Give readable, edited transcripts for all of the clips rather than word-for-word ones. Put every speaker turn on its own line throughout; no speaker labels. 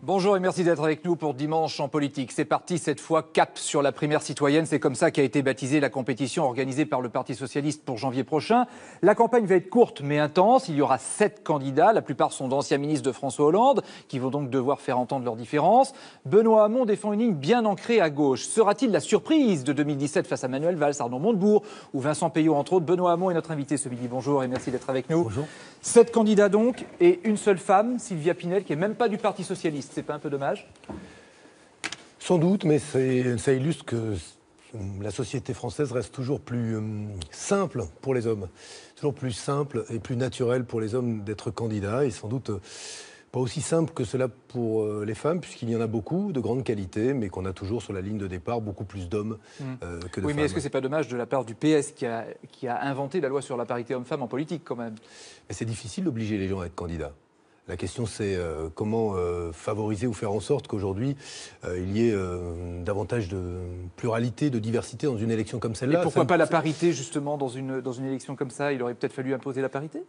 Bonjour et merci d'être avec nous pour Dimanche en politique. C'est parti cette fois, cap sur la primaire citoyenne. C'est comme ça qu'a été baptisée la compétition organisée par le Parti socialiste pour janvier prochain. La campagne va être courte mais intense. Il y aura 7 candidats. La plupart sont d'anciens ministres de François Hollande qui vont donc devoir faire entendre leurs différences. Benoît Hamon défend une ligne bien ancrée à gauche. Sera-t-il la surprise de 2017 face à Manuel Valls, Arnaud Montebourg ou Vincent Peillot entre autres? Benoît Hamon est notre invité ce midi. Bonjour et merci d'être avec nous.
Bonjour.
7 candidats donc et une seule femme, Sylvia Pinel, qui n'est même pas du Parti socialiste. C'est pas un peu dommage?
Sans doute, mais ça illustre que la société française reste toujours plus simple pour les hommes. Toujours plus simple et plus naturel pour les hommes d'être candidats. Et sans doute pas aussi simple que cela pour les femmes, puisqu'il y en a beaucoup de grande qualité, mais qu'on a toujours sur la ligne de départ beaucoup plus d'hommes que de femmes.
Oui, mais est-ce que c'est pas dommage de la part du PS qui a inventé la loi sur la parité homme-femme en politique quand même?
Mais c'est difficile d'obliger les gens à être candidats. La question, c'est comment favoriser ou faire en sorte qu'aujourd'hui, il y ait davantage de pluralité, de diversité dans une élection comme celle-là.
Et pourquoi pas la parité, justement, dans une élection comme ça? Il aurait peut-être fallu imposer la parité?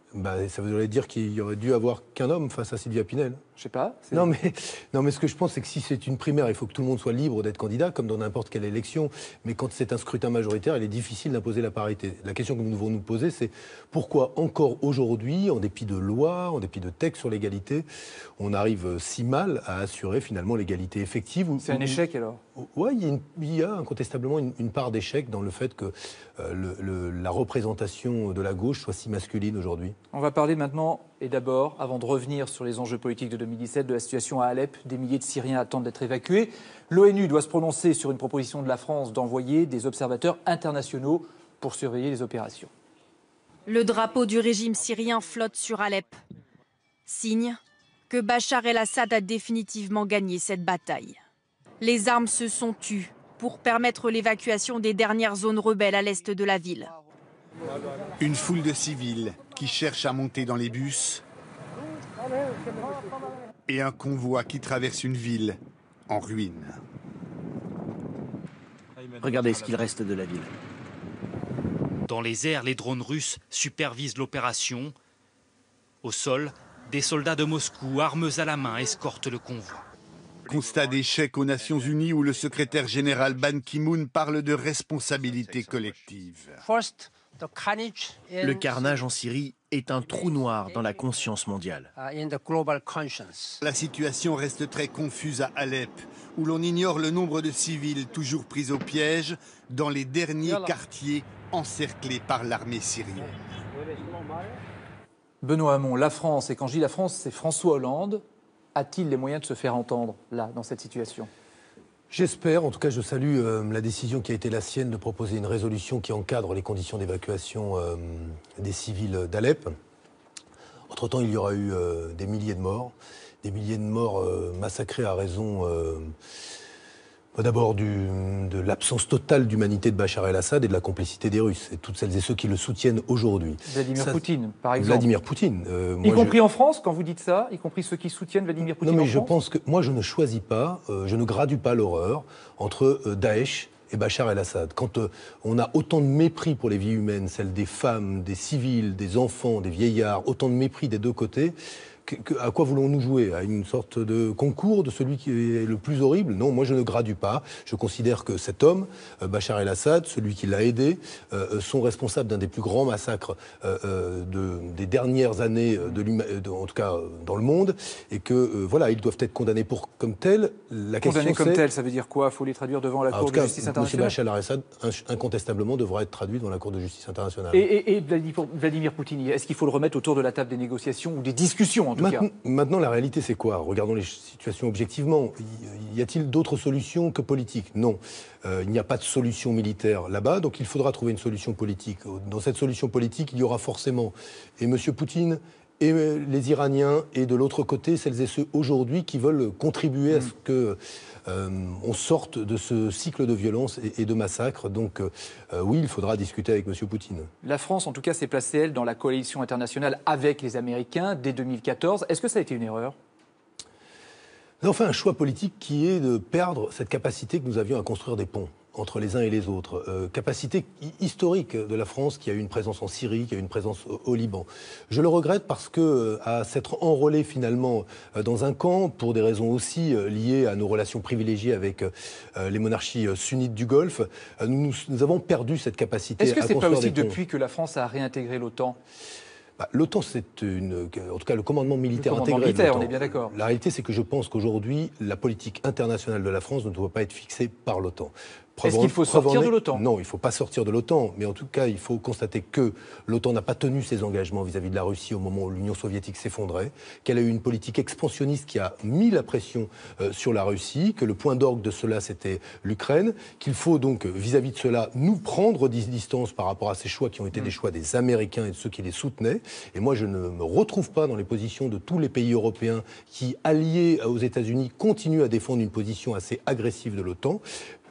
Ça voudrait dire qu'il y aurait dû avoir qu'un homme face à Sylvia Pinel.
Je sais pas.
Non, mais ce que je pense, c'est que si c'est une primaire, il faut que tout le monde soit libre d'être candidat, comme dans n'importe quelle élection. Mais quand c'est un scrutin majoritaire, il est difficile d'imposer la parité. La question que nous devons nous poser, c'est pourquoi encore aujourd'hui, en dépit de lois, en dépit de textes sur l'égalité, on arrive si mal à assurer finalement l'égalité effective.
C'est un échec alors?
Oui, il y a incontestablement une part d'échec dans le fait que la représentation de la gauche soit si masculine aujourd'hui.
On va parler maintenant, et d'abord, avant de revenir sur les enjeux politiques de 2017, de la situation à Alep. Des milliers de Syriens attendent d'être évacués. L'ONU doit se prononcer sur une proposition de la France d'envoyer des observateurs internationaux pour surveiller les opérations.
Le drapeau du régime syrien flotte sur Alep. Signe que Bachar el-Assad a définitivement gagné cette bataille. Les armes se sont tues pour permettre l'évacuation des dernières zones rebelles à l'est de la ville.
Une foule de civils qui cherchent à monter dans les bus et un convoi qui traverse une ville en ruine.
Regardez ce qu'il reste de la ville.
Dans les airs, les drones russes supervisent l'opération. Au sol, des soldats de Moscou, armes à la main, escortent le convoi.
Constat d'échec aux Nations Unies où le secrétaire général Ban Ki-moon parle de responsabilité collective.
Le carnage en Syrie est un trou noir dans la conscience mondiale.
La situation reste très confuse à Alep, où l'on ignore le nombre de civils toujours pris au piège dans les derniers quartiers encerclés par l'armée syrienne.
Benoît Hamon, la France, et quand je dis la France, c'est François Hollande, a-t-il les moyens de se faire entendre, là, dans cette situation?
J'espère, en tout cas je salue la décision qui a été la sienne de proposer une résolution qui encadre les conditions d'évacuation des civils d'Alep. Entre-temps, il y aura eu des milliers de morts massacrés à raison d'abord de l'absence totale d'humanité de Bachar el-Assad et de la complicité des Russes, et toutes celles et ceux qui le soutiennent aujourd'hui.
Vladimir Poutine, par exemple.
Vladimir Poutine.
Y compris en France, quand vous dites ça, y compris ceux qui soutiennent Vladimir Poutine en France?
Non, mais je pense que moi, je ne choisis pas, je ne gradue pas l'horreur entre Daesh et Bachar el-Assad. Quand on a autant de mépris pour les vies humaines, celles des femmes, des civils, des enfants, des vieillards, autant de mépris des deux côtés, à quoi voulons-nous jouer? À une sorte de concours de celui qui est le plus horrible? Non, moi je ne gradue pas. Je considère que cet homme, Bachar el-Assad, celui qui l'a aidé, sont responsables d'un des plus grands massacres des dernières années, en tout cas dans le monde, et que voilà, ils doivent être condamnés comme tels.
Condamnés comme tels, ça veut dire quoi? Il faut les traduire devant la Cour de justice internationale?
M. Bachar el-Assad, incontestablement, devra être traduit devant la Cour de justice internationale.
Et Vladimir Poutine, est-ce qu'il faut le remettre autour de la table des négociations ou des discussions?
Maintenant, la réalité, c'est quoi? Regardons les situations objectivement. Y a-t-il d'autres solutions que politiques? Non. Il n'y a pas de solution militaire là-bas, donc il faudra trouver une solution politique. Dans cette solution politique, il y aura forcément et M. Poutine et les Iraniens, et de l'autre côté, celles et ceux aujourd'hui qui veulent contribuer à ce que on sorte de ce cycle de violence et de massacre. Donc oui, il faudra discuter avec M. Poutine.
La France, en tout cas, s'est placée, elle, dans la coalition internationale avec les Américains dès 2014. Est-ce que ça a été une erreur?
On a fait un choix politique qui est de perdre cette capacité que nous avions à construire des ponts entre les uns et les autres. Capacité historique de la France qui a eu une présence en Syrie, qui a eu une présence au Liban. Je le regrette parce que à s'être enrôlé finalement dans un camp, pour des raisons aussi liées à nos relations privilégiées avec les monarchies sunnites du Golfe, nous avons perdu cette capacité à construire des ponts.
Est-ce que c'est pas aussi depuis que la France a réintégré l'OTAN ?
L'OTAN, c'est en tout cas le commandement militaire intégré de l'OTAN.
On est bien d'accord.
La réalité, c'est que je pense qu'aujourd'hui, la politique internationale de la France ne doit pas être fixée par l'OTAN.
Est-ce qu'il faut sortir de l'OTAN ?
Non, il ne faut pas sortir de l'OTAN. Mais en tout cas, il faut constater que l'OTAN n'a pas tenu ses engagements vis-à-vis de la Russie au moment où l'Union soviétique s'effondrait, qu'elle a eu une politique expansionniste qui a mis la pression sur la Russie, que le point d'orgue de cela, c'était l'Ukraine, qu'il faut donc, vis-à-vis de cela, nous prendre distance par rapport à ces choix qui ont été des choix des Américains et de ceux qui les soutenaient. Et moi, je ne me retrouve pas dans les positions de tous les pays européens qui, alliés aux États-Unis, continuent à défendre une position assez agressive de l'OTAN.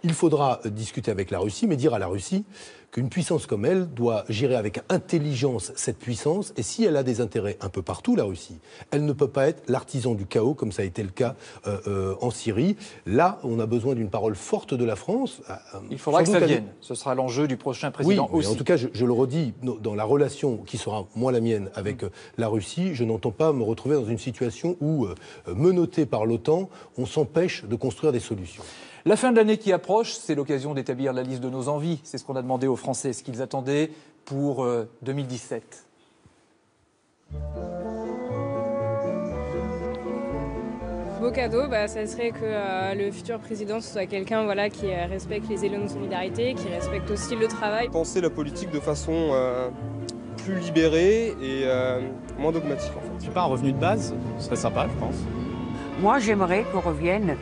Il faudra discuter avec la Russie, mais dire à la Russie qu'une puissance comme elle doit gérer avec intelligence cette puissance. Et si elle a des intérêts un peu partout, la Russie, elle ne peut pas être l'artisan du chaos, comme ça a été le cas en Syrie. Là, on a besoin d'une parole forte de la France.
Il faudra que ça vienne. Ce sera l'enjeu du prochain président aussi.
En tout cas, je le redis, dans la relation qui sera, moi, la mienne, avec la Russie, je n'entends pas me retrouver dans une situation où, menotté par l'OTAN, on s'empêche de construire des solutions.
La fin de l'année qui approche, c'est l'occasion d'établir la liste de nos envies. C'est ce qu'on a demandé aux Français, ce qu'ils attendaient pour 2017.
Beau cadeau, ça serait que le futur président soit quelqu'un qui respecte les élans de solidarité, qui respecte aussi le travail.
Penser la politique de façon plus libérée et moins dogmatique en fait.
Je sais pas, un revenu de base, ce serait sympa je pense.
Moi j'aimerais qu'on revienne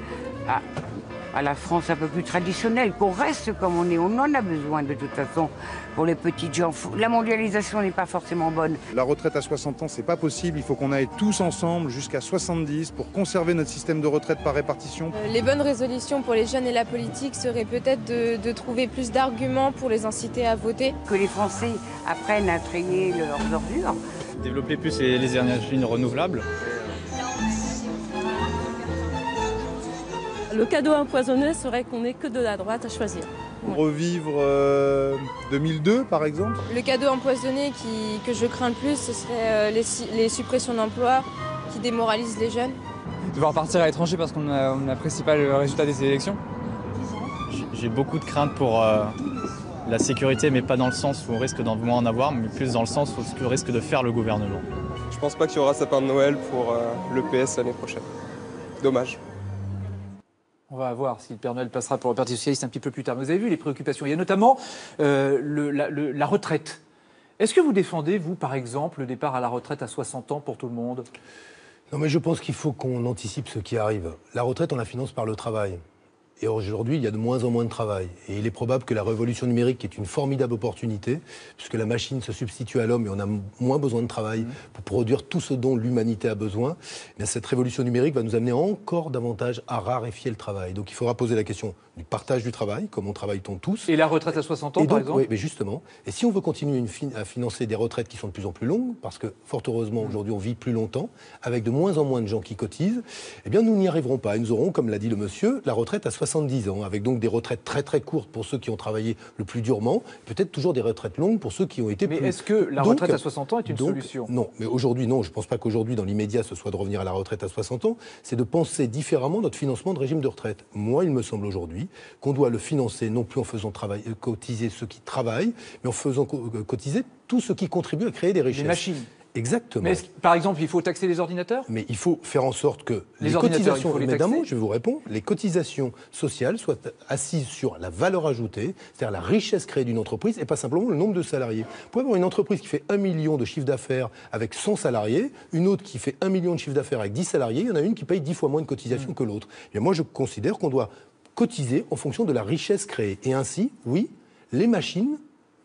à la France un peu plus traditionnelle, qu'on reste comme on est. On en a besoin de toute façon pour les petits gens. La mondialisation n'est pas forcément bonne.
La retraite à 60 ans, c'est pas possible. Il faut qu'on aille tous ensemble jusqu'à 70 pour conserver notre système de retraite par répartition.
Les bonnes résolutions pour les jeunes et la politique seraient peut-être de trouver plus d'arguments pour les inciter à voter.
Que les Français apprennent à trier leurs ordures.
Développer plus les énergies renouvelables.
Le cadeau empoisonné serait qu'on n'ait que de la droite à choisir.
Revivre 2002 par exemple.
Le cadeau empoisonné que je crains le plus, ce serait les suppressions d'emplois qui démoralisent les jeunes.
Devoir partir à l'étranger parce qu'on n'apprécie pas le résultat des élections.
J'ai beaucoup de craintes pour la sécurité, mais pas dans le sens où on risque d'en moins en avoir, mais plus dans le sens où ce que risque de faire le gouvernement.
Je pense pas qu'il y aura sapin de Noël pour le PS l'année prochaine. Dommage.
On va voir si le Père Noël passera pour le Parti socialiste un petit peu plus tard. Vous avez vu les préoccupations. Il y a notamment la retraite. Est-ce que vous défendez, vous, par exemple, le départ à la retraite à 60 ans pour tout le monde ?
Non, mais je pense qu'il faut qu'on anticipe ce qui arrive. La retraite, on la finance par le travail. Et aujourd'hui, il y a de moins en moins de travail. Et il est probable que la révolution numérique, qui est une formidable opportunité, puisque la machine se substitue à l'homme et on a moins besoin de travail pour produire tout ce dont l'humanité a besoin, mais cette révolution numérique va nous amener encore davantage à raréfier le travail. Donc il faudra poser la question du partage du travail, comment travaille-t-on tous ?
Et la retraite à 60 ans, par exemple ?
Oui, mais justement. Et si on veut continuer à financer des retraites qui sont de plus en plus longues, parce que fort heureusement aujourd'hui on vit plus longtemps, avec de moins en moins de gens qui cotisent, eh bien nous n'y arriverons pas. Et nous aurons, comme l'a dit le monsieur, la retraite à 70 ans, avec donc des retraites très très courtes pour ceux qui ont travaillé le plus durement, peut-être toujours des retraites longues pour ceux qui ont été
mais
plus...
Mais est-ce que la retraite à 60 ans est une solution ?
Non, mais aujourd'hui non. Je ne pense pas qu'aujourd'hui, dans l'immédiat, ce soit de revenir à la retraite à 60 ans. C'est de penser différemment notre financement de régime de retraite. Moi, il me semble aujourd'hui qu'on doit le financer non plus en faisant cotiser ceux qui travaillent, mais en faisant cotiser tous ceux qui contribuent à créer des richesses.
Les machines.
Exactement.
Mais par exemple, il faut taxer les ordinateurs ?
Mais il faut faire en sorte que
les cotisations,
mais d'un mot, je vous réponds, les cotisations sociales soient assises sur la valeur ajoutée, c'est-à-dire la richesse créée d'une entreprise et pas simplement le nombre de salariés. Vous pouvez avoir une entreprise qui fait 1 million de chiffre d'affaires avec 100 salariés, une autre qui fait 1 million de chiffre d'affaires avec 10 salariés, il y en a une qui paye 10 fois moins de cotisations que l'autre. Et moi, je considère qu'on doit cotiser en fonction de la richesse créée. Et ainsi, oui, les machines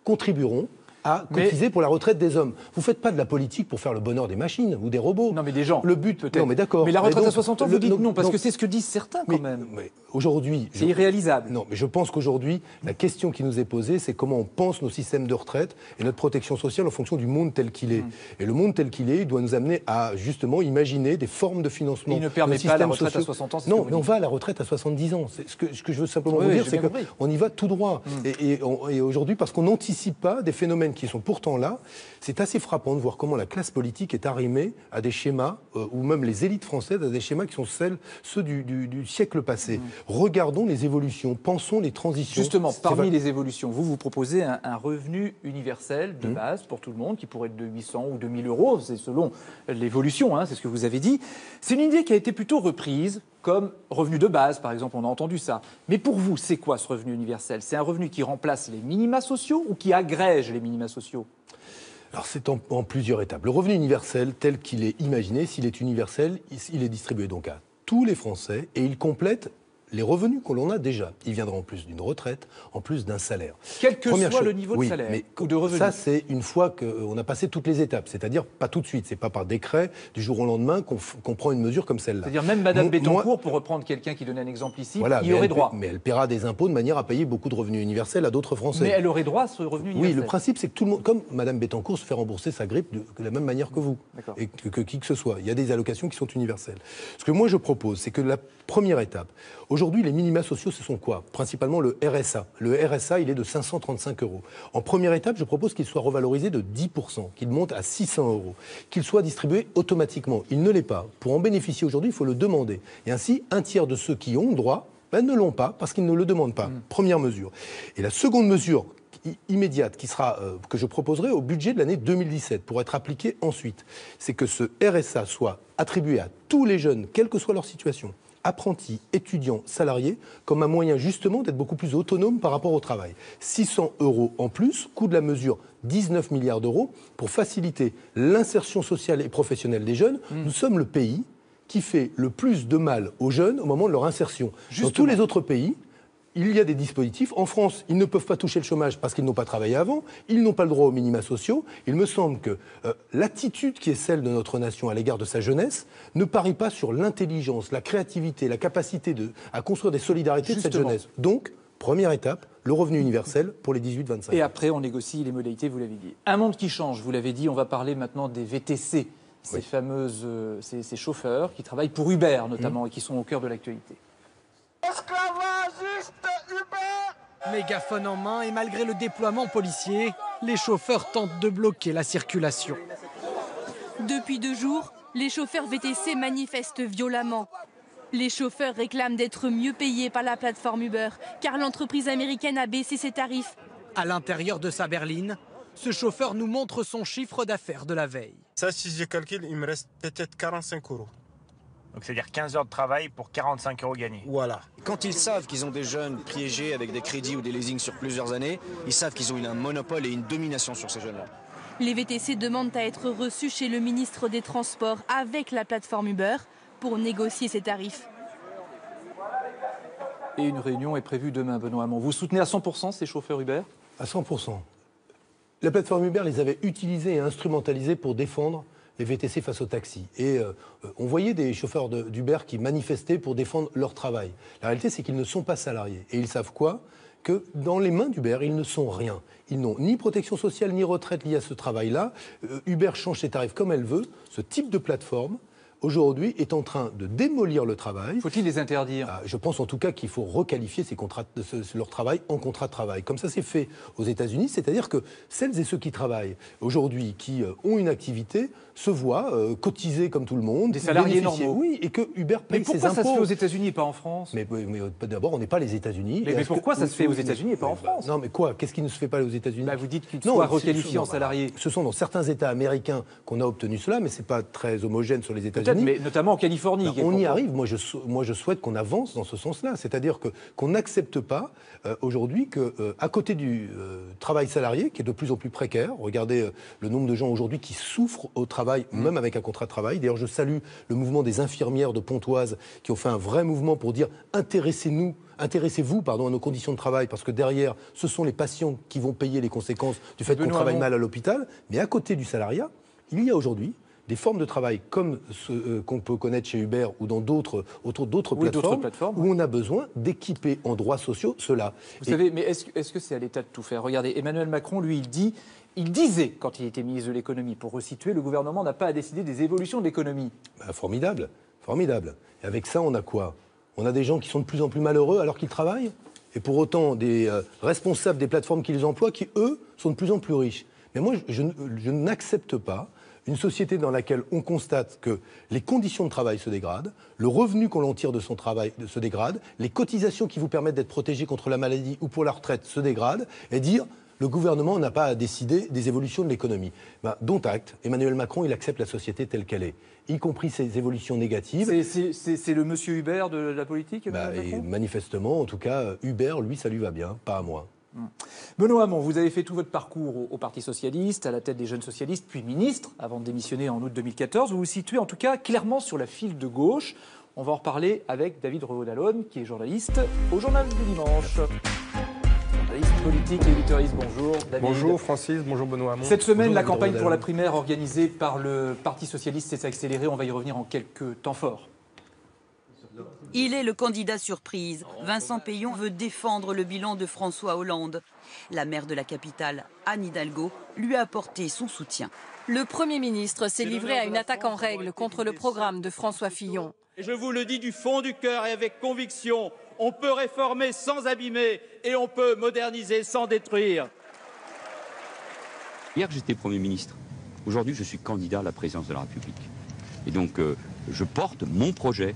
contribueront à cotiser pour la retraite des hommes. Vous ne faites pas de la politique pour faire le bonheur des machines ou des robots.
Non, mais des gens.
Le but,
peut-être.
Non, mais d'accord.
Mais la retraite à 60 ans, vous dites non, parce que c'est ce que disent certains quand même.
Mais aujourd'hui...
C'est irréalisable.
Non, mais je pense qu'aujourd'hui, la question qui nous est posée, c'est comment on pense nos systèmes de retraite et notre protection sociale en fonction du monde tel qu'il est. Et le monde tel qu'il est, il doit nous amener à, justement, imaginer des formes de financement.
Il ne permet pas la retraite à 60 ans, c'est
Non, mais on va à la retraite à 70 ans. Ce que je veux simplement vous dire, c'est qu'on y va tout droit. Et aujourd'hui, parce qu'on n'anticipe pas des phénomènes qui sont pourtant là, c'est assez frappant de voir comment la classe politique est arrimée à des schémas, ou même les élites françaises à des schémas qui sont ceux du siècle passé. Regardons les évolutions, pensons les transitions.
Justement, parmi les évolutions, vous proposez un revenu universel de base pour tout le monde, qui pourrait être de 800 ou 2000 euros, c'est selon l'évolution, c'est ce que vous avez dit. C'est une idée qui a été plutôt reprise comme revenu de base, par exemple, on a entendu ça. Mais pour vous, c'est quoi ce revenu universel? C'est un revenu qui remplace les minima sociaux ou qui agrège les minima sociaux?
Alors c'est en plusieurs étapes. Le revenu universel, tel qu'il est imaginé, s'il est universel, il est distribué donc à tous les Français et il complète les revenus que l'on a déjà. Il viendra en plus d'une retraite, en plus d'un salaire.
Quel que soit le niveau de salaire ou de revenu.
Ça, c'est une fois qu'on a passé toutes les étapes. C'est-à-dire pas tout de suite. C'est pas par décret, du jour au lendemain, qu'on prend une mesure comme celle-là.
C'est-à-dire même Madame Bettencourt, pour reprendre quelqu'un qui donnait un exemple ici, il y aurait droit.
Mais elle paiera des impôts de manière à payer beaucoup de revenus universels à d'autres Français.
Mais elle aurait droit à ce revenu universel.
Oui, le principe, c'est que tout le monde, comme Madame Bettencourt se fait rembourser sa grippe de la même manière que vous, et que qui que ce soit. Il y a des allocations qui sont universelles. Ce que moi je propose, c'est que la première étape, aujourd'hui, les minima sociaux, ce sont quoi? Principalement le RSA. Le RSA, il est de 535 euros. En première étape, je propose qu'il soit revalorisé de 10%, qu'il monte à 600 euros, qu'il soit distribué automatiquement. Il ne l'est pas. Pour en bénéficier aujourd'hui, il faut le demander. Et ainsi, un tiers de ceux qui ont droit ne l'ont pas parce qu'ils ne le demandent pas. Première mesure. Et la seconde mesure immédiate qui sera, que je proposerai au budget de l'année 2017 pour être appliquée ensuite, c'est que ce RSA soit attribué à tous les jeunes, quelle que soit leur situation, apprentis, étudiants, salariés, comme un moyen justement d'être beaucoup plus autonome par rapport au travail. 600 euros en plus, coût de la mesure 19 milliards d'euros, pour faciliter l'insertion sociale et professionnelle des jeunes. Nous sommes le pays qui fait le plus de mal aux jeunes au moment de leur insertion. Justement. Dans tous les autres pays, il y a des dispositifs. En France, ils ne peuvent pas toucher le chômage parce qu'ils n'ont pas travaillé avant. Ils n'ont pas le droit aux minima sociaux. Il me semble que l'attitude qui est celle de notre nation à l'égard de sa jeunesse ne parie pas sur l'intelligence, la créativité, la capacité à construire des solidarités de cette jeunesse. Donc, première étape, le revenu universel pour les 18-25.
Et après, on négocie les modalités, vous l'avez dit. Un monde qui change, vous l'avez dit, on va parler maintenant des VTC, ces fameuses, ces chauffeurs qui travaillent pour Uber notamment et qui sont au cœur de l'actualité.
Esclavagiste Uber! Mégaphone en main et malgré le déploiement policier, les chauffeurs tentent de bloquer la circulation.
Depuis 2 jours, les chauffeurs VTC manifestent violemment. Les chauffeurs réclament d'être mieux payés par la plateforme Uber, car l'entreprise américaine a baissé ses tarifs.
À l'intérieur de sa berline, ce chauffeur nous montre son chiffre d'affaires de la veille.
Ça, si je calcule, il me reste peut-être 45 euros.
Donc c'est-à-dire 15 heures de travail pour 45 euros gagnés.
Voilà.
Quand ils savent qu'ils ont des jeunes piégés avec des crédits ou des leasings sur plusieurs années, ils savent qu'ils ont un monopole et une domination sur ces jeunes-là.
Les VTC demandent à être reçus chez le ministre des Transports avec la plateforme Uber pour négocier ces tarifs.
Et une réunion est prévue demain, Benoît Hamon. Vous soutenez à 100% ces chauffeurs Uber?
À 100%. La plateforme Uber les avait utilisés et instrumentalisés pour défendre les VTC face aux taxis. Et on voyait des chauffeurs d'Uber qui manifestaient pour défendre leur travail. La réalité, c'est qu'ils ne sont pas salariés. Et ils savent quoi? Que dans les mains d'Uber, ils ne sont rien. Ils n'ont ni protection sociale, ni retraite liée à ce travail-là. Uber change ses tarifs comme elle veut. Ce type de plateforme, aujourd'hui, est en train de démolir le travail.
Faut-il les interdire?
Je pense en tout cas qu'il faut requalifier leur travail en contrat de travail. Comme ça s'est fait aux États-Unis, c'est-à-dire que celles et ceux qui travaillent aujourd'hui, qui ont une activité, se voient cotiser comme tout le monde.
Des salariés normaux.
Oui, et que Uber paye ses impôts.
Mais pourquoi ça se fait aux États-unis et pas en France?
Mais d'abord, on n'est pas les États-Unis.
Mais pourquoi ça se fait aux États-Unis et pas en France?
Non, mais quoi? Qu'est-ce qui ne se fait pas aux États-Unis?
Vous dites qu'ils soient requalifiés en salariés.
Ce sont dans certains États américains qu'on a obtenu cela, mais ce n'est pas très homogène sur les États-Unis. États-Unis.
Mais notamment en Californie.
On y arrive. Moi, je souhaite qu'on avance dans ce sens-là. C'est-à-dire qu'on n'accepte pas aujourd'hui qu'à côté du travail salarié, qui est de plus en plus précaire, regardez le nombre de gens aujourd'hui qui souffrent au travail, même avec un contrat de travail. D'ailleurs, je salue le mouvement des infirmières de Pontoise qui ont fait un vrai mouvement pour dire intéressez-vous à nos conditions de travail, parce que derrière, ce sont les patients qui vont payer les conséquences du fait qu'on travaille mal à l'hôpital. Mais à côté du salariat, il y a aujourd'hui des formes de travail comme ce qu'on peut connaître chez Uber ou dans d'autres plateformes où on a besoin d'équiper en droits sociaux cela.
Vous savez, mais est-ce que c'est à l'État de tout faire? Regardez, Emmanuel Macron, lui, il disait, quand il était ministre de l'économie, pour resituer, le gouvernement n'a pas à décider des évolutions de l'économie.
Formidable. Et avec ça, on a quoi? On a des gens qui sont de plus en plus malheureux alors qu'ils travaillent, et pour autant des responsables des plateformes qui les emploient qui, eux, sont de plus en plus riches. Mais moi, je n'accepte pas une société dans laquelle on constate que les conditions de travail se dégradent, le revenu qu'on en tire de son travail se dégrade, les cotisations qui vous permettent d'être protégé contre la maladie ou pour la retraite se dégradent, et dire le gouvernement n'a pas à décider des évolutions de l'économie. Dont acte, Emmanuel Macron, il accepte la société telle qu'elle est, y compris ses évolutions négatives.
C'est le monsieur Hubert de la politique, Emmanuel Macron ?
Et manifestement, en tout cas, Hubert, lui, ça lui va bien, pas à moi.
Benoît Hamon, vous avez fait tout votre parcours au Parti Socialiste, à la tête des Jeunes Socialistes, puis ministre, avant de démissionner en août 2014. Vous vous situez en tout cas clairement sur la file de gauche. On va en reparler avec David Revaud-Dallon, qui est journaliste au Journal du Dimanche. Journaliste politique et éditorialiste, bonjour David.
Bonjour Francis, bonjour Benoît Hamon.
Cette semaine, la campagne pour la primaire organisée par le Parti Socialiste s'est accélérée. On va y revenir en quelques temps forts.
Il est le candidat surprise. Vincent Peillon veut défendre le bilan de François Hollande. La maire de la capitale, Anne Hidalgo, lui a apporté son soutien.
Le Premier ministre s'est livré à une attaque en règle contre le programme de François Fillon.
Et je vous le dis du fond du cœur et avec conviction, on peut réformer sans abîmer et on peut moderniser sans détruire.
Hier, j'étais Premier ministre. Aujourd'hui, je suis candidat à la présidence de la République. Et donc, je porte mon projet.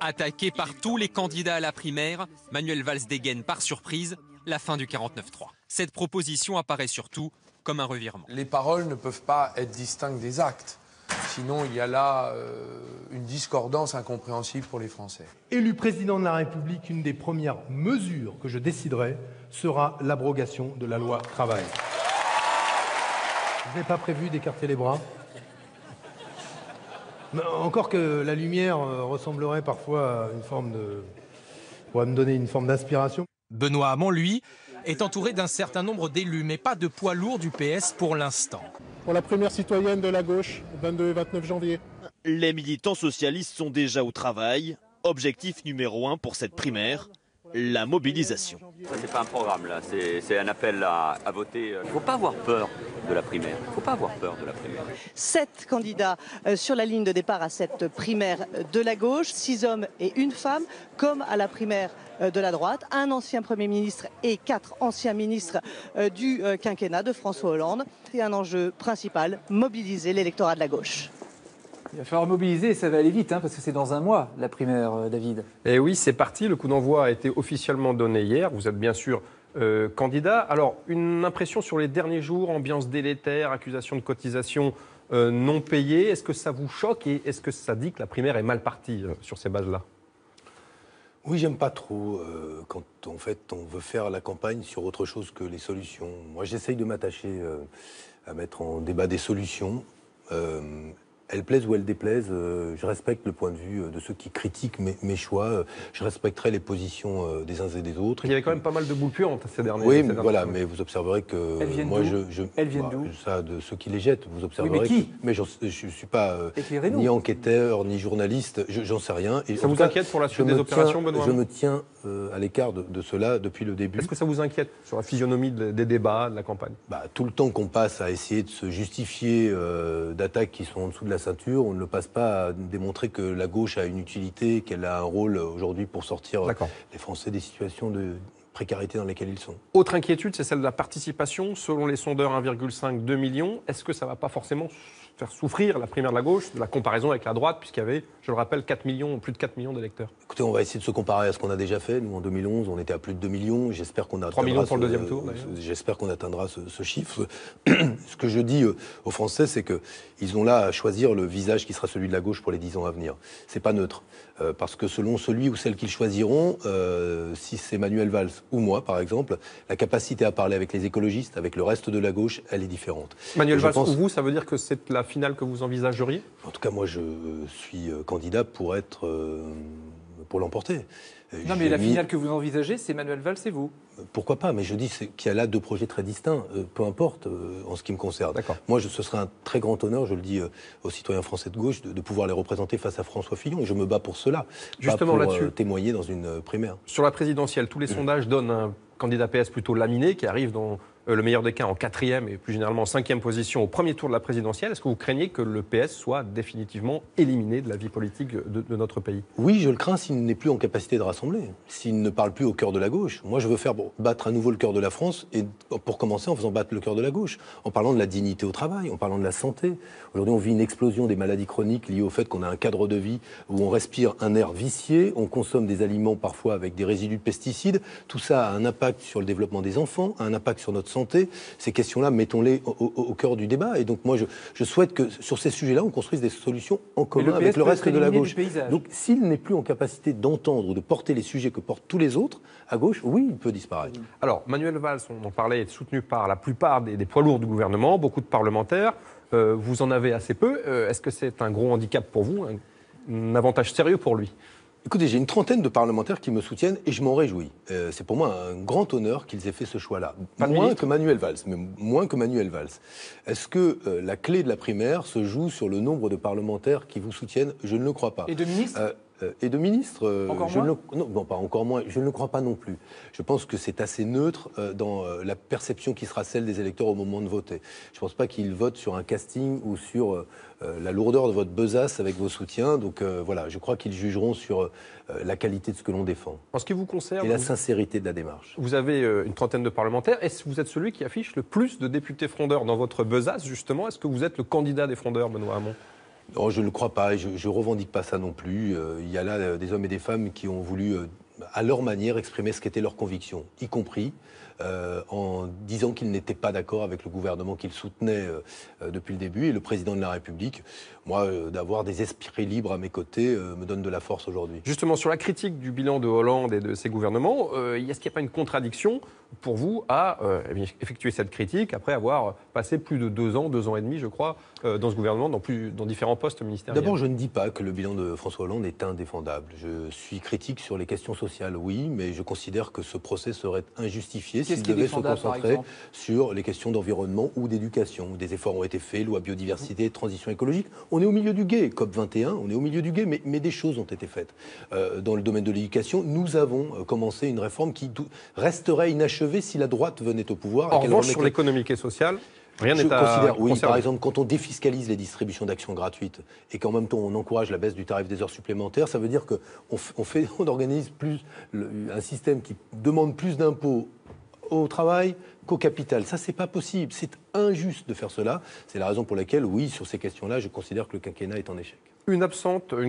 Attaqué par tous les candidats à la primaire, Manuel Valls dégaine par surprise la fin du 49-3. Cette proposition apparaît surtout comme un revirement.
Les paroles ne peuvent pas être distinctes des actes. Sinon, il y a là une discordance incompréhensible pour les Français.
Élu président de la République, une des premières mesures que je déciderai sera l'abrogation de la loi travail. Vous n'avez pas prévu d'écarter les bras ? Encore que la lumière ressemblerait parfois à une forme de... pourrait me donner une forme d'inspiration.
Benoît Hamon, lui, est entouré d'un certain nombre d'élus, mais pas de poids lourds du PS pour l'instant.
Pour la primaire citoyenne de la gauche, 22 et 29 janvier.
Les militants socialistes sont déjà au travail. Objectif numéro 1 pour cette primaire, la mobilisation.
Ça, c'est pas un programme, là. C'est un appel à voter. Il ne faut pas avoir peur de la primaire. Il ne faut pas avoir peur de la primaire.
7 candidats sur la ligne de départ à cette primaire de la gauche, 6 hommes et 1 femme, comme à la primaire de la droite, un ancien Premier ministre et 4 anciens ministres du quinquennat de François Hollande. C'est un enjeu principal, mobiliser l'électorat de la gauche.
Il va falloir mobiliser et ça va aller vite, parce que c'est dans un mois, la primaire, David.
Et oui, c'est parti. Le coup d'envoi a été officiellement donné hier. Vous êtes bien sûr candidat. Alors, une impression sur les derniers jours, ambiance délétère, accusation de cotisation non payée. Est-ce que ça vous choque et est-ce que ça dit que la primaire est mal partie sur ces bases-là ?
Oui, j'aime pas trop quand en fait on veut faire la campagne sur autre chose que les solutions. Moi, j'essaye de m'attacher à mettre en débat des solutions. Elles plaisent ou elles déplaisent, je respecte le point de vue de ceux qui critiquent mes choix. Je respecterai les positions des uns et des autres.
Il y avait quand même pas mal de boules puantes ces derniers.
Oui, mais voilà, mais vous observerez que moi,
Elles viennent d'où ?
Ça, de ceux qui les jettent. Vous observerez.
Oui, mais qui ?
Mais je suis pas ni enquêteur ni journaliste. J'en sais rien. Et
ça vous inquiète pour la suite des opérations, Benoît ?
Je me tiens à l'écart de cela depuis le début.
Est-ce que ça vous inquiète sur la physionomie des débats, de la campagne ?
Tout le temps qu'on passe à essayer de se justifier d'attaques qui sont en dessous de la ceinture, on ne le passe pas à démontrer que la gauche a une utilité, qu'elle a un rôle aujourd'hui pour sortir les Français des situations de précarité dans lesquelles ils sont.
Autre inquiétude, c'est celle de la participation. Selon les sondeurs, 1,5-2 millions. Est-ce que ça ne va pas forcément faire souffrir la primaire de la gauche de la comparaison avec la droite, puisqu'il y avait, je le rappelle, plus de 4 millions d'électeurs.
Écoutez, on va essayer de se comparer à ce qu'on a déjà fait. Nous, en 2011, on était à plus de 2 millions. J'espère qu'on
3 millions pour le deuxième tour, d'ailleurs.
J'espère qu'on atteindra ce chiffre. Ce que je dis aux Français, c'est qu'ils ont là à choisir le visage qui sera celui de la gauche pour les 10 ans à venir. C'est pas neutre. Parce que selon celui ou celle qu'ils choisiront, si c'est Manuel Valls ou moi, par exemple, la capacité à parler avec les écologistes, avec le reste de la gauche, elle est différente.
Manuel Valls ou vous, ça veut dire que c'est la finale que vous envisageriez ?
En tout cas, moi, je suis candidat pour l'emporter.
Non, mais la finale que vous envisagez, c'est Manuel Valls et vous.
Pourquoi pas, mais je dis qu'il y a là deux projets très distincts, peu importe en ce qui me concerne. Moi, ce serait un très grand honneur, je le dis aux citoyens français de gauche, de pouvoir les représenter face à François Fillon. Et je me bats pour cela,
justement
pas pour témoigner dans une primaire.
Sur la présidentielle, tous les sondages donnent un candidat PS plutôt laminé, qui arrive dans le meilleur des cas en 4e et plus généralement en 5e position au premier tour de la présidentielle. Est-ce que vous craignez que le PS soit définitivement éliminé de la vie politique de notre pays ?
Oui, je le crains s'il n'est plus en capacité de rassembler, s'il ne parle plus au cœur de la gauche. Moi, je veux faire battre à nouveau le cœur de la France, et pour commencer en faisant battre le cœur de la gauche, en parlant de la dignité au travail, en parlant de la santé. Aujourd'hui, on vit une explosion des maladies chroniques liées au fait qu'on a un cadre de vie où on respire un air vicié, on consomme des aliments parfois avec des résidus de pesticides. Tout ça a un impact sur le développement des enfants, un impact sur notre santé. Ces questions-là, mettons-les au cœur du débat. Et donc moi, je souhaite que sur ces sujets-là, on construise des solutions en commun avec le reste de la gauche. Donc s'il n'est plus en capacité d'entendre ou de porter les sujets que portent tous les autres, à gauche, oui, il peut disparaître.
Alors, Manuel Valls, on en parlait, est soutenu par la plupart des poids lourds du gouvernement, beaucoup de parlementaires. Vous en avez assez peu. Est-ce que c'est un gros handicap pour vous, un avantage sérieux pour lui ?
Écoutez, j'ai une trentaine de parlementaires qui me soutiennent et je m'en réjouis. C'est pour moi un grand honneur qu'ils aient fait ce choix-là. Moins que Manuel Valls. Est-ce que la clé de la primaire se joue sur le nombre de parlementaires qui vous soutiennent ? Je ne le crois pas.
Et de ministres ?
Et de ministres,
non,
pas encore moins, je ne le crois pas non plus. Je pense que c'est assez neutre dans la perception qui sera celle des électeurs au moment de voter. Je ne pense pas qu'ils votent sur un casting ou sur la lourdeur de votre besace avec vos soutiens. Donc voilà, je crois qu'ils jugeront sur la qualité de ce que l'on défend.
En ce qui vous concerne,
et la sincérité de la démarche.
Vous avez une trentaine de parlementaires. Est-ce que vous êtes celui qui affiche le plus de députés frondeurs dans votre besace, justement ? Est-ce que vous êtes le candidat des frondeurs, Benoît Hamon ?
Non, je ne le crois pas et je ne revendique pas ça non plus. Il y a là des hommes et des femmes qui ont voulu, à leur manière, exprimer ce qu'étaient leurs convictions, y compris en disant qu'ils n'étaient pas d'accord avec le gouvernement qu'ils soutenaient depuis le début. Et le président de la République, moi, d'avoir des esprits libres à mes côtés, me donne de la force aujourd'hui.
Justement, sur la critique du bilan de Hollande et de ses gouvernements, est-ce qu'il n'y a pas une contradiction pour vous à effectuer cette critique après avoir passé plus de 2 ans et demi, je crois, dans ce gouvernement, dans différents postes ministériels ?
D'abord, je ne dis pas que le bilan de François Hollande est indéfendable. Je suis critique sur les questions sociales, oui, mais je considère que ce procès serait injustifié s'il devait se concentrer sur les questions d'environnement ou d'éducation. Des efforts ont été faits, loi biodiversité, transition écologique. On est au milieu du gué, COP21, on est au milieu du gué, mais des choses ont été faites. Dans le domaine de l'éducation, nous avons commencé une réforme qui resterait inachevée si la droite venait au pouvoir.
En revanche, sur l'économique et sociale, rien n'est à
considère, oui,
conserver.
par exemple, quand on défiscalise les distributions d'actions gratuites et qu'en même temps on encourage la baisse du tarif des heures supplémentaires, ça veut dire qu'on organise un système qui demande plus d'impôts au travail qu'au capital. Ça, c'est pas possible. C'est injuste de faire cela. C'est la raison pour laquelle, oui, sur ces questions-là, je considère que le quinquennat est en échec.
Une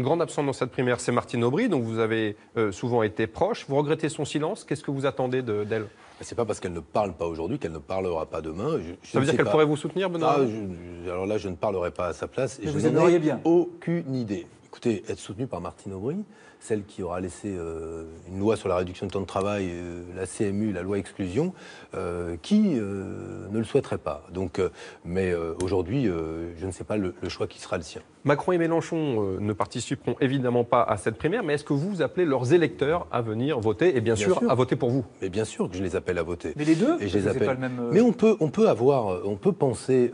grande absente dans cette primaire, c'est Martine Aubry, dont vous avez souvent été proche. Vous regrettez son silence. Qu'est-ce que vous attendez d'elle ?
C'est pas parce qu'elle ne parle pas aujourd'hui qu'elle ne parlera pas demain.
Ça veut dire qu'elle pourrait vous soutenir, Benoît ?
Alors là, je ne parlerai pas à sa place. Et
mais
je n'en ai aucune idée. Écoutez, être soutenu par Martine Aubry, celle qui aura laissé une loi sur la réduction du temps de travail, la CMU, la loi exclusion, qui ne le souhaiterait pas. Donc, mais aujourd'hui, je ne sais pas le choix qui sera le sien.
Macron et Mélenchon ne participeront évidemment pas à cette primaire, mais est-ce que vous appelez leurs électeurs à venir voter et bien sûr à voter pour vous ?
Mais bien sûr que je les appelle à voter.
Mais les deux ?
Et je les appelle.
Pas le même...
Mais on peut penser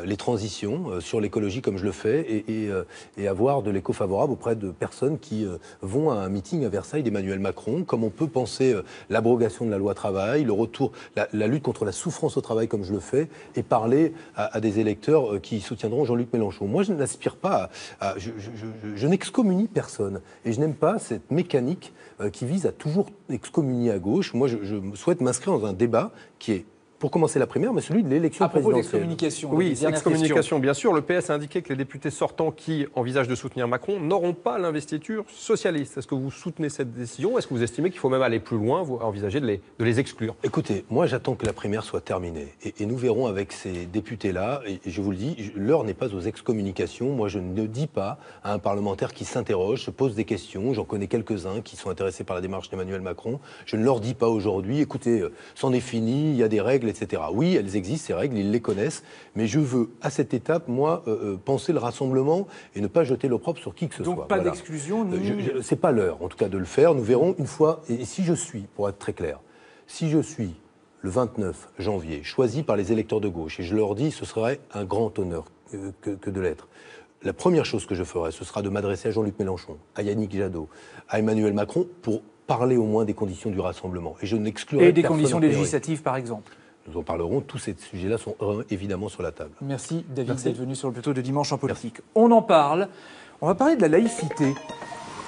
les transitions sur l'écologie comme je le fais et avoir de l'écho favorable auprès de personnes qui vont à un meeting à Versailles d'Emmanuel Macron, comme on peut penser l'abrogation de la loi travail, le retour, la lutte contre la souffrance au travail comme je le fais, et parler à des électeurs qui soutiendront Jean-Luc Mélenchon. Moi, je n'aspire pas je n'excommunie personne. Et je n'aime pas cette mécanique qui vise à toujours excommunier à gauche. Moi, je souhaite m'inscrire dans un débat qui est pour commencer la primaire, mais celui de l'élection présidentielle.
L'excommunication.
Oui, excommunication, bien sûr. Le PS a indiqué que les députés sortants qui envisagent de soutenir Macron n'auront pas l'investiture socialiste. Est-ce que vous soutenez cette décision? Est-ce que vous estimez qu'il faut même aller plus loin, vous envisager de les exclure?
Écoutez, moi j'attends que la primaire soit terminée. Et nous verrons avec ces députés-là, et je vous le dis, l'heure n'est pas aux excommunications. Moi je ne dis pas à un parlementaire qui s'interroge, se pose des questions, j'en connais quelques-uns qui sont intéressés par la démarche d'Emmanuel Macron, je ne leur dis pas aujourd'hui, écoutez, c'en est fini, il y a des règles, etc. Oui, elles existent, ces règles, ils les connaissent, mais je veux, à cette étape, moi, penser le rassemblement et ne pas jeter l'opprobre sur qui que ce soit.
Donc pas d'exclusion ni...
C'est pas l'heure, en tout cas, de le faire. Nous verrons une fois, et si je suis, pour être très clair, si je suis, le 29 janvier, choisi par les électeurs de gauche, et je leur dis, ce serait un grand honneur que de l'être. La première chose que je ferai, ce sera de m'adresser à Jean-Luc Mélenchon, à Yannick Jadot, à Emmanuel Macron, pour parler au moins des conditions du rassemblement. Et je n'exclurai
personne. Et des conditions législatives, par exemple.
Nous en parlerons, tous ces sujets-là sont évidemment sur la table.
Merci David d'être venu sur le plateau de Dimanche en politique. Merci. On en parle, on va parler de la laïcité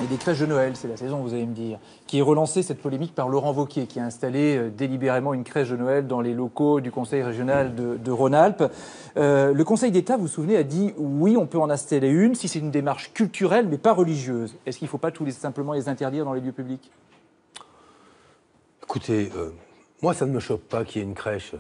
et des crèches de Noël, c'est la saison vous allez me dire, qui est relancée cette polémique par Laurent Wauquiez, qui a installé délibérément une crèche de Noël dans les locaux du Conseil régional de Rhône-Alpes. Le Conseil d'État, vous vous souvenez, a dit oui, on peut en installer une si c'est une démarche culturelle mais pas religieuse. Est-ce qu'il ne faut pas simplement les interdire dans les lieux publics?
Écoutez, moi, ça ne me choque pas qu'il y ait une crèche,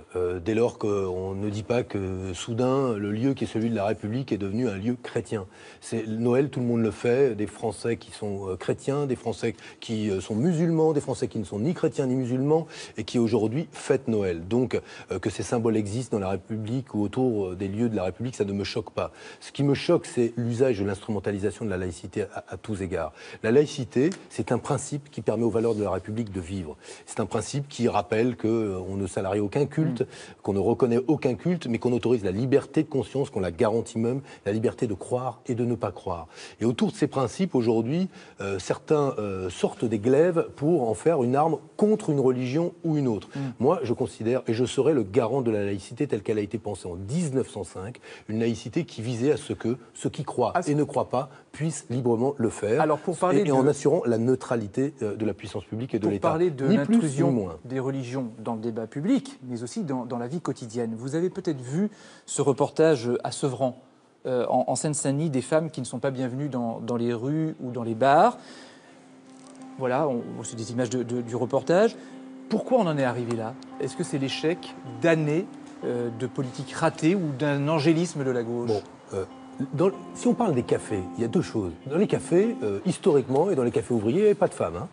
dès lors qu'on ne dit pas que soudain, le lieu qui est celui de la République est devenu un lieu chrétien. C'est Noël, tout le monde le fait, des Français qui sont chrétiens, des Français qui sont musulmans, des Français qui ne sont ni chrétiens ni musulmans, et qui aujourd'hui fêtent Noël. Donc, que ces symboles existent dans la République ou autour des lieux de la République, ça ne me choque pas. Ce qui me choque, c'est l'usage de l'instrumentalisation de la laïcité à tous égards. La laïcité, c'est un principe qui permet aux valeurs de la République de vivre. C'est un principe qui rappelle qu'on ne salarie aucun culte, qu'on ne reconnaît aucun culte, mais qu'on autorise la liberté de conscience, qu'on la garantit même, la liberté de croire et de ne pas croire. Et autour de ces principes, aujourd'hui, certains sortent des glaives pour en faire une arme contre une religion ou une autre. Moi, je considère, et je serai le garant de la laïcité telle qu'elle a été pensée en 1905, une laïcité qui visait à ce que ceux qui croient et ne croient pas puissent librement le faire, alors pour parler et en assurant la neutralité de la puissance publique et de l'État.
Pour parler de l'intrusion des religions dans le débat public, mais aussi dans la vie quotidienne. Vous avez peut-être vu ce reportage à Sevran, en Seine-Saint-Denis, des femmes qui ne sont pas bienvenues dans les rues ou dans les bars. Voilà, c'est des images du reportage. Pourquoi on en est arrivé là? Est-ce que c'est l'échec d'années de politique ratée ou d'un angélisme de la gauche?
Si on parle des cafés, il y a deux choses. Dans les cafés, historiquement, et dans les cafés ouvriers, il n'y avait pas de femmes, hein,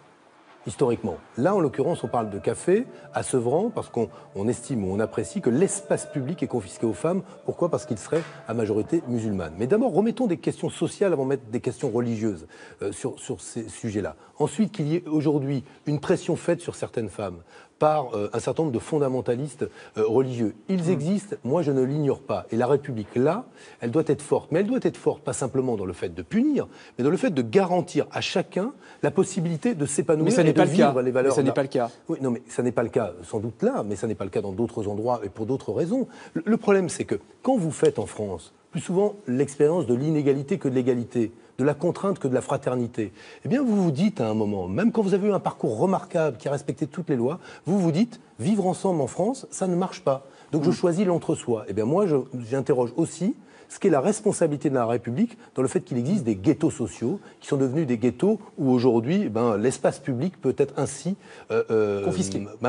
historiquement. Là, en l'occurrence, on parle de café à Sevran parce qu'on estime ou on apprécie que l'espace public est confisqué aux femmes. Pourquoi? Parce qu'il serait à majorité musulmane. Mais d'abord, remettons des questions sociales avant de mettre des questions religieuses sur ces sujets-là. Ensuite, qu'il y ait aujourd'hui une pression faite sur certaines femmes par un certain nombre de fondamentalistes religieux. Ils existent, moi je ne l'ignore pas. Et la République, là, elle doit être forte. Mais elle doit être forte pas simplement dans le fait de punir, mais dans le fait de garantir à chacun la possibilité de s'épanouir et de vivre les valeurs.
Mais ça n'est pas le cas.
Oui, non, mais ça n'est pas le cas sans doute là, mais ça n'est pas le cas dans d'autres endroits et pour d'autres raisons. Le problème, c'est que quand vous faites en France plus souvent l'expérience de l'inégalité que de l'égalité, de la contrainte que de la fraternité, eh bien vous vous dites à un moment, même quand vous avez eu un parcours remarquable qui a respecté toutes les lois, vous vous dites, vivre ensemble en France, ça ne marche pas. Donc je choisis l'entre-soi. Eh bien moi, j'interroge aussi ce qu'est la responsabilité de la République dans le fait qu'il existe des ghettos sociaux qui sont devenus des ghettos où aujourd'hui l'espace public peut être ainsi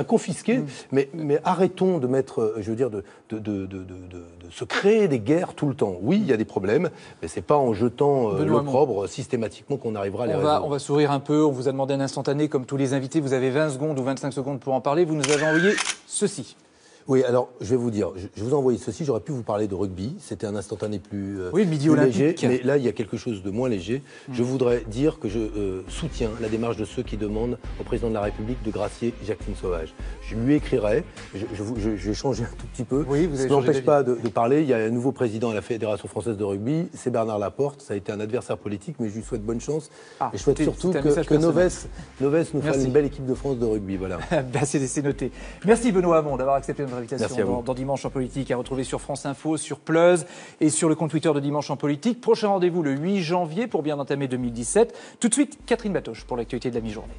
confisqué. Mais arrêtons de mettre, je veux dire, de se créer des guerres tout le temps. Oui, il y a des problèmes, mais c'est pas en jetant l'opprobre systématiquement qu'on arrivera à les résoudre.
On va sourire un peu, on vous a demandé un instantané comme tous les invités, vous avez 20 secondes ou 25 secondes pour en parler, vous nous avez envoyé ceci.
Oui, alors je vais vous dire, je vous ai envoyé ceci, j'aurais pu vous parler de rugby, c'était un instantané plus léger, mais là il y a quelque chose de moins léger. Je voudrais dire que je soutiens la démarche de ceux qui demandent au président de la République de gracier Jacqueline Sauvage. Je lui écrirai, je vais changer un tout petit peu, ça n'empêche pas de parler, il y a un nouveau président à la Fédération française de rugby, c'est Bernard Laporte, ça a été un adversaire politique, mais je lui souhaite bonne chance, et je souhaite surtout que Novès nous fasse une belle équipe de France de rugby. Voilà.
C'est noté. Merci Benoît Hamon d'avoir accepté notre invitation dans Dimanche en politique, à retrouver sur France Info, sur Plus et sur le compte Twitter de Dimanche en politique. Prochain rendez-vous le 8 janvier pour bien entamer 2017. Tout de suite, Catherine Batoche pour l'actualité de la mi-journée.